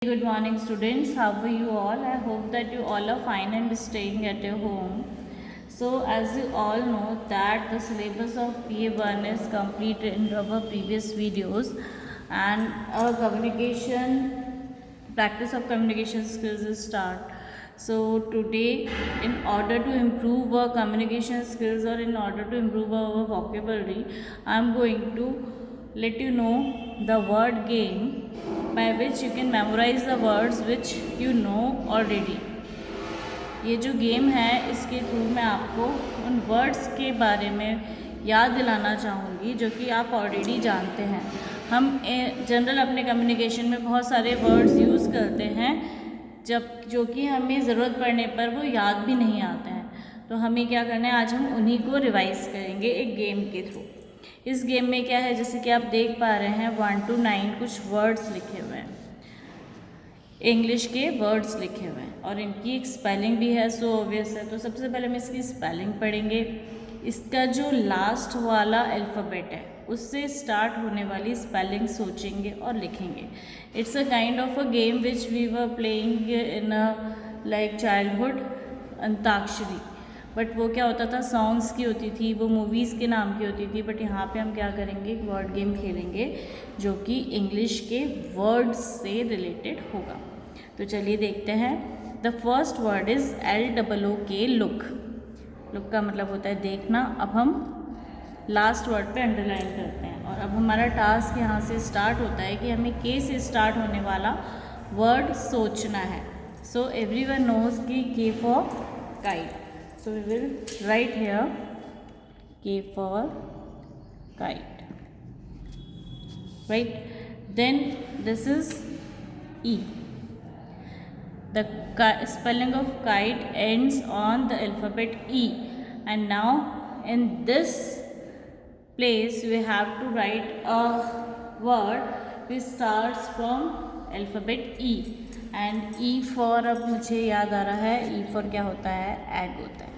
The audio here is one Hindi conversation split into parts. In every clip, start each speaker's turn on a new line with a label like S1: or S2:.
S1: Good morning students, how are you all? I hope that you all are fine and staying at your home. So as you all know that the syllabus of PA1 is complete in our previous videos, and our practice of communication skills is start. So today, in order to improve our communication skills or in order to improve our vocabulary, I am going to let you know the word game by which you can memorize the words which you know already. ये जो गेम है इसके थ्रू मैं आपको उन वर्ड्स के बारे में याद दिलाना चाहूँगी जो कि आप ऑलरेडी जानते हैं। हम जनरल अपने कम्युनिकेशन में बहुत सारे वर्ड्स यूज़ करते हैं जो कि हमें ज़रूरत पड़ने पर वो याद भी नहीं आते हैं। तो हमें क्या करना है, आज हम उन्हीं को रिवाइज़ करेंगे एक गेम के थ्रू। इस गेम में क्या है, जैसे कि आप देख पा रहे हैं 1 to 9 कुछ वर्ड्स लिखे हुए हैं, इंग्लिश के वर्ड्स लिखे हुए हैं और इनकी एक स्पेलिंग भी है, सो ऑब्वियस है। तो सबसे पहले हम इसकी स्पेलिंग पढ़ेंगे। इसका जो लास्ट वाला अल्फ़ाबेट है उससे स्टार्ट होने वाली स्पेलिंग सोचेंगे और लिखेंगे। It's a kind of a game which we were playing in like childhood, antakshari. But वो क्या होता था, सॉन्ग्स की होती थी, वो मूवीज़ के नाम की होती थी। बट यहाँ पे हम क्या करेंगे, एक वर्ड गेम खेलेंगे जो कि इंग्लिश के वर्ड्स से रिलेटेड होगा। तो चलिए देखते हैं। The first word is LOOK, look. Look का मतलब होता है देखना। अब हम लास्ट वर्ड पे अंडरलाइन करते हैं और अब हमारा टास्क यहाँ से स्टार्ट होता है कि हमें के से स्टार्ट होने वाला वर्ड सोचना है। सो एवरीवन नोज कि के for kite. So we will write here K for kite, right? Then this is E. The spelling of kite ends on the alphabet E, and now in this place we have to write a word which starts from alphabet E. And E for, अब मुझे याद आ रहा है, E for क्या होता है, एग होता है।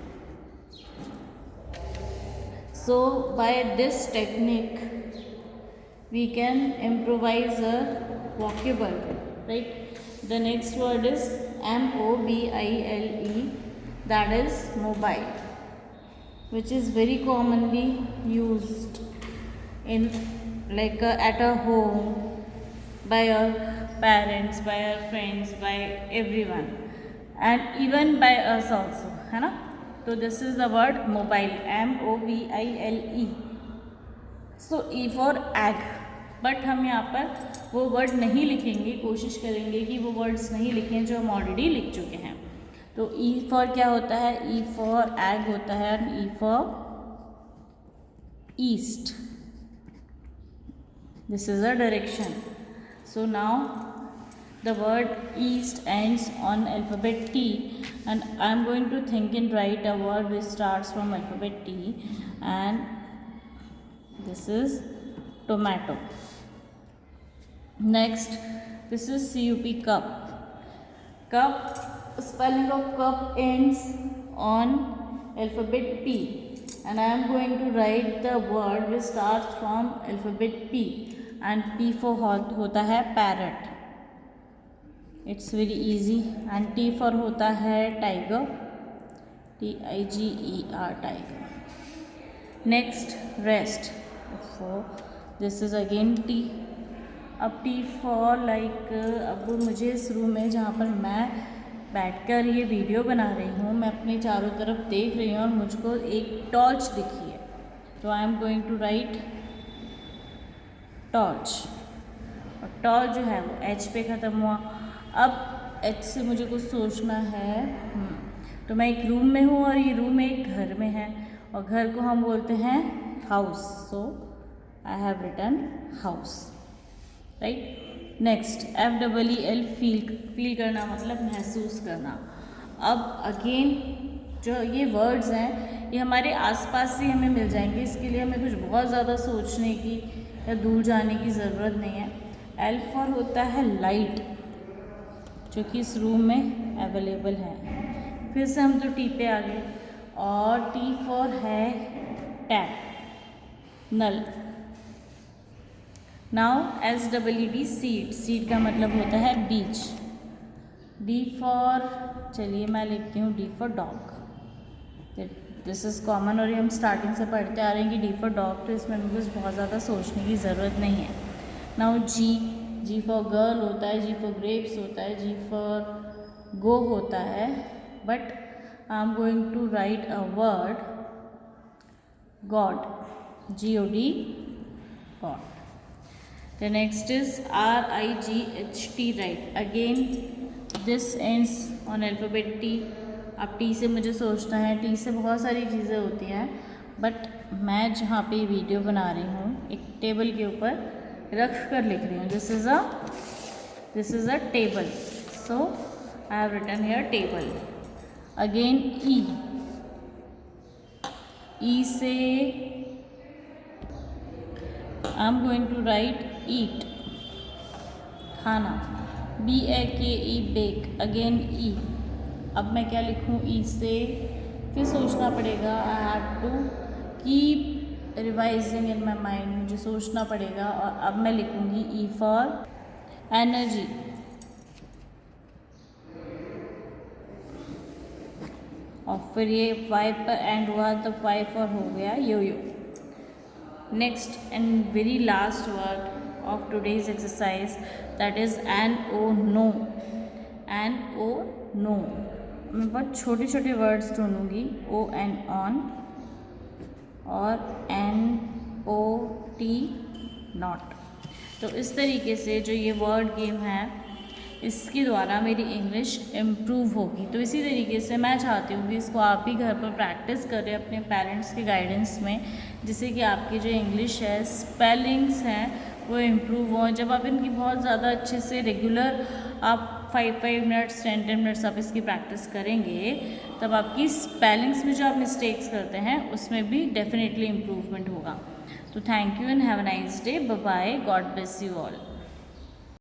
S1: So by this technique we can improvise a vocabulary, right? The next word is MOBILE, that is mobile, which is very commonly used in like at a home, by your parents, by your friends, by everyone, and even by us also, है ना। तो this is the word mobile, MOBILE. So E for egg, but हम यहाँ पर वो वर्ड नहीं लिखेंगे, कोशिश करेंगे कि वो वर्ड्स नहीं लिखें जो हम ऑलरेडी लिख चुके हैं। तो E for क्या होता है, E for egg होता है, and E for east. This is a direction. So now the word east ends on alphabet T, and I am going to think and write a word which starts from alphabet T, and this is tomato. Next, this is CUP, cup. Cup, spelling of cup ends on alphabet P, and I am going to write the word which starts from alphabet P, and P for होता है parrot. It's very easy. And T for होता है tiger, TIGER, tiger. Next rest, this is again T। अब T फॉर लाइक, अब मुझे इस रूम में जहाँ पर मैं बैठकर ये वीडियो बना रही हूँ, मैं अपने चारों तरफ देख रही हूँ और मुझको एक टॉर्च दिखी है, तो I am going to write torch. और टॉर्च जो है वो H पे ख़त्म हुआ। अब H से मुझे कुछ सोचना है। तो मैं एक रूम में हूँ और ये रूम एक घर में है, और घर को हम बोलते हैं house. So I have written house, right. Next FEEL, feel करना मतलब महसूस करना। अब अगेन जो ये वर्ड्स हैं ये हमारे आसपास से हमें मिल जाएंगे, इसके लिए हमें कुछ बहुत ज़्यादा सोचने की या दूर जाने की ज़रूरत नहीं है। L फॉर होता है लाइट, जो कि इस रूम में अवेलेबल है। फिर से हम तो T पे आ गए, और T फॉर है टैप, नल। नाउ SEED, सीड, सीड का मतलब होता है बीज। D फॉर, चलिए मैं लिखती हूँ D for dog. This is common और ये हम स्टार्टिंग से पढ़ते आ रहे हैं कि D फॉर डॉग, तो इसमें हमें कुछ बहुत ज़्यादा सोचने की ज़रूरत नहीं है। नाउ G फॉर गर्ल होता है, G फॉर ग्रेप्स होता है, G फॉर गो होता है, but I am going to write a word god, GOD, god. The next is RIGHT, right? Again this ends on alphabet T. अब T से मुझे सोचना है, T से बहुत सारी चीज़ें होती हैं, बट मैं जहाँ पे वीडियो बना रही हूँ एक टेबल के ऊपर रख कर लिख रही हूँ। This is a table, so I have written here table. Again E से I am going to write eat, खाना, BAKE, बेक। अगेन E, अब मैं क्या लिखूँ E से, फिर सोचना पड़ेगा। I have to keep revising in my mind, मुझे सोचना पड़ेगा। और अब मैं लिखूँगी E फॉर एनर्जी। और फिर ये 5 पर एंड हुआ तो 5 पर हो गया यो। Next and very last word of today's exercise, that is NO, no। NO, no, मैं बहुत छोटे छोटे वर्ड्स ढूंढूंगी, ON, on, और NOT, not। तो इस तरीके से जो ये वर्ड गेम है, इसके द्वारा मेरी इंग्लिश इम्प्रूव होगी। तो इसी तरीके से मैं चाहती हूँ कि इसको आप भी घर पर प्रैक्टिस करें अपने पेरेंट्स के गाइडेंस में, जिससे कि आपकी जो इंग्लिश है, स्पेलिंग्स हैं, वो इम्प्रूव हो। जब आप इनकी बहुत ज़्यादा अच्छे से रेगुलर आप 5 मिनट्स 10 मिनट्स आप इसकी प्रैक्टिस करेंगे, तब आपकी स्पेलिंग्स में जो आप मिस्टेक्स करते हैं उसमें भी डेफिनेटली इम्प्रूवमेंट होगा। तो thank you and have a nice day, bye bye, God bless you all.